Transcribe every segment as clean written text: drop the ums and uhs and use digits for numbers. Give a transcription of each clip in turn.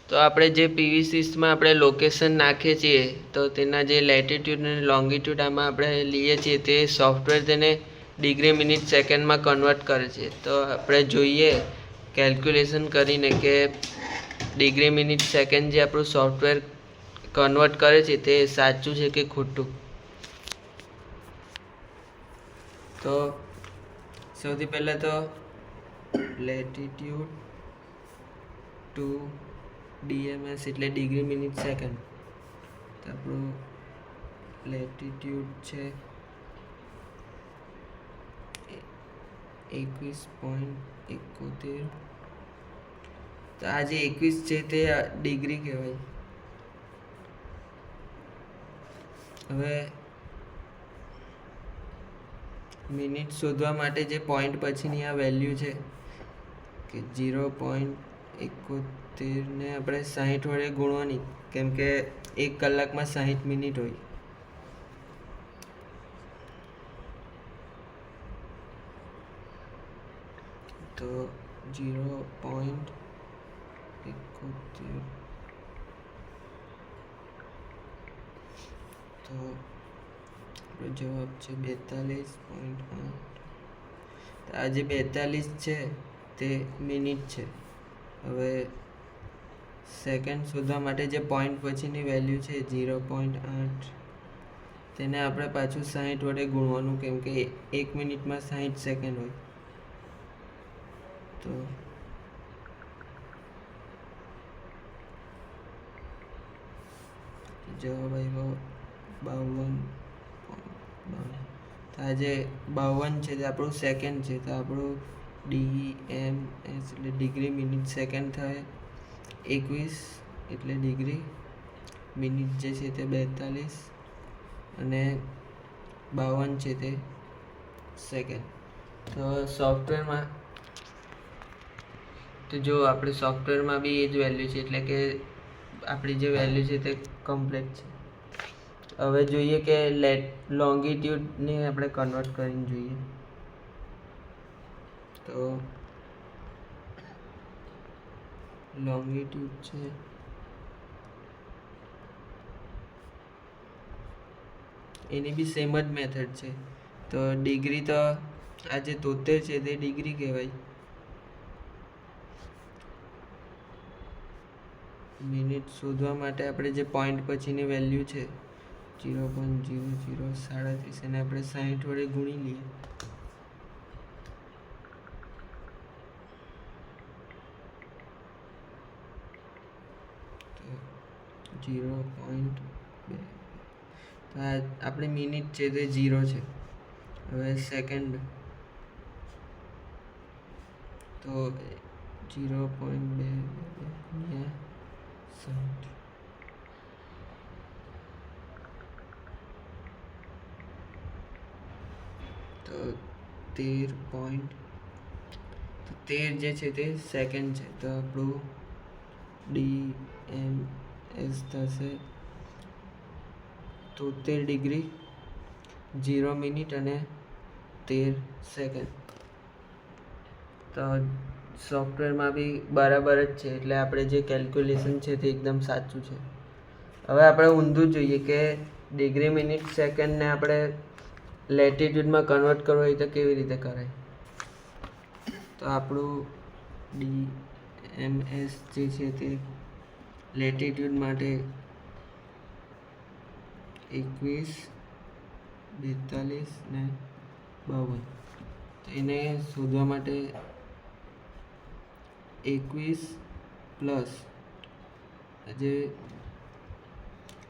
તો આપણે જે પીવીસીસમાં આપણે લોકેશન નાખીએ છીએ તો તેના જે લેટિટ્યૂડ અને લોંગિટ્યૂડ આમાં આપણે લઈએ છીએ તે સોફ્ટવેર તેને ડિગ્રી મિનિટ સેકન્ડમાં કન્વર્ટ કરે છે. તો આપણે જોઈએ કેલ્ક્યુલેશન કરીને કે ડિગ્રી મિનિટ સેકન્ડ જે આપણું સોફ્ટવેર કન્વર્ટ કરે છે તે સાચું છે કે ખોટું. તો સૌથી પહેલાં તો લેટિટ્યૂડ ટુ ડીએમએસ એટલે ડિગ્રી મિનિટ સેકન્ડ. તો આપણું લેટિટ્યૂડ છે 21.71. તો આ જે 21 છે તે ડિગ્રી કહેવાય. હવે મિનિટ શોધવા માટે જે પોઈન્ટ પછીની આ વેલ્યુ છે કે 0.71ને આપણે 60 વડે ગુણવાની, કેમ કે 1 કલાકમાં 60 મિનિટ હોય. તો 0.71 તો જવાબ છે 42.8. આ જે 42 છે તે મિનિટ છે. હવે સેકન્ડ શોધવા માટે જે પોઈન્ટ પછીની વેલ્યુ છે 0.8 તેને આપણે પાછું 60 વડે ગુણવાનું, કેમ કે 1 મિનિટમાં 60 સેકન્ડ હોય. તો જવાબ આવ્યો 52. તો આ જે 52 છે તે આપણું સેકન્ડ છે. તો આપણું ડીએમએસ એટલે ડિગ્રી મિનિટ સેકન્ડ થાય 21 એટલે ડિગ્રી મિનિટ જે છે તે 42 અને 52 છે તે સેકન્ડ. તો સોફ્ટવેરમાં તો જો આપણે સોફ્ટવેરમાં બી એ જ વેલ્યુ છે, એટલે કે આપણી જે વેલ્યુ છે તે કમ્પ્લીટ છે. હવે જોઈએ કે લોંગિટ્યૂડને આપણે કન્વર્ટ કરીને જોઈએ. તો લોંગિટ્યૂડ છે એની બી સેમ જ મેથડ છે. તો ડિગ્રી તો આ જે 73 છે તે ડિગ્રી કહેવાય. મિનિટ શોધવા માટે આપણે જે પોઈન્ટ પછીની વેલ્યુ છે 0.0037 એને આપણે 60 વડે ગુણી લઈએ. તો 0.2 તો આપણી મિનિટ છે તે 0 છે. હવે સેકન્ડ તો 0.2 60 તો 13 જે છે તે સેકન્ડ છે. તો આપણું ડીએમએસ થશે 73 ડિગ્રી 0 મિનિટ અને 13 સેકન્ડ. તો સોફ્ટવેરમાં બી બરાબર જ છે, એટલે આપણે જે કેલ્ક્યુલેશન છે તે એકદમ સાચું છે. હવે આપણે ઊંધું જોઈએ કે ડિગ્રી મિનિટ સેકન્ડને આપણે લેટિટ્યૂડમાં કન્વર્ટ કરવું હોય તો કેવી રીતે કરાય. તો આપણું ડીએમએસ જે છે તે લેટિટ્યૂડ માટે 21, 42 ને 52. તો એને શોધવા માટે 21 પ્લસ જે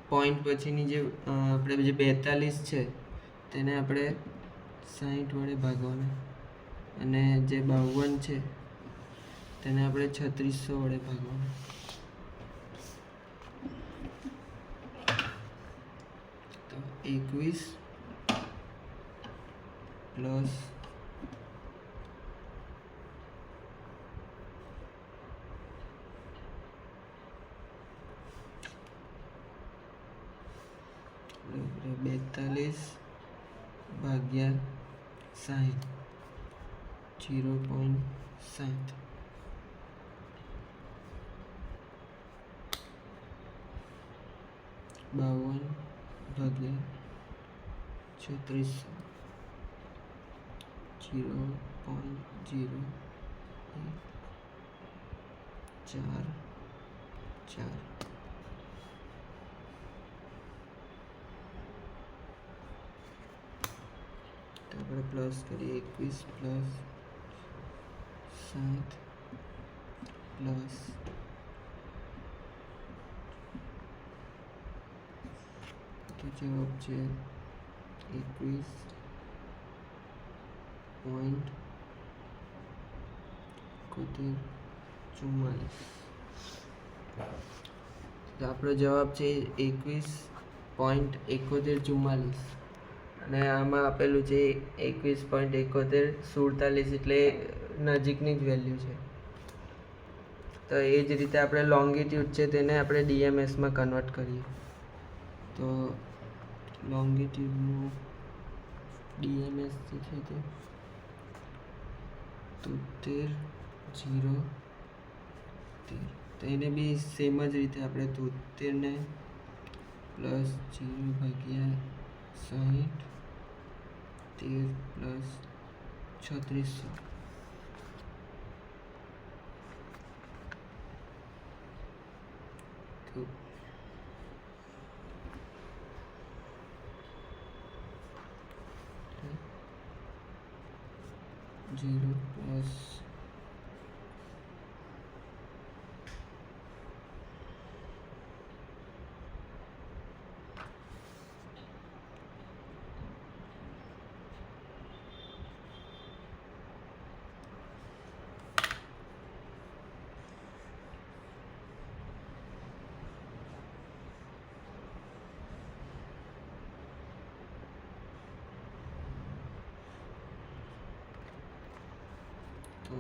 પોઈન્ટ પછીની જે આપણે જે 42 છે તેને આપણે 60 વડે ભાગવાના, અને જે 52 છે તેને આપણે 3600 વડે ભાગવાના. તો 21 પ્લસ 42 ભાગ્યા 60 0.60. 52 3600 0.0144 તો આપણે પ્લસ કરીએ 21 + 60 પ્લસ તો જવાબ છે 21.74. તો આપણો જવાબ છે 21.7144 અને આમાં આપેલું છે 21.7147 એટલે નજીકની જ વેલ્યુ છે. તો એ જ રીતે આપણે લોંગિટ્યુડ છે તેને આપણે ડીએમએસમાં કન્વર્ટ કરીએ. તો લોંગિટ્યુડનું ડીએમએસ જે છે તે 73 0 13. તો એને બી સેમ જ રીતે આપણે 73 ને પ્લસ 0/60 13 પ્લસ 3600 તો 0 પ્લસ તો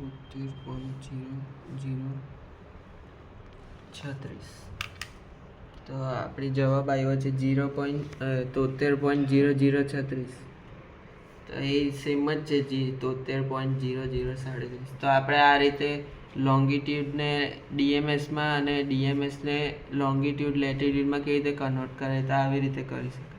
73.0036. તો આપણી જવાબ આવ્યો છે 73.0036. તો એ સેમ જ છે 73.0037. તો આપણે આ રીતે લોંગિટ્યુડને ડીએમએસમાં અને ડીએમએસને લોંગિટ્યુડ લેટિટ્યુડમાં કેવી રીતે કન્વર્ટ કરે તો આવી રીતે કરી શકાય.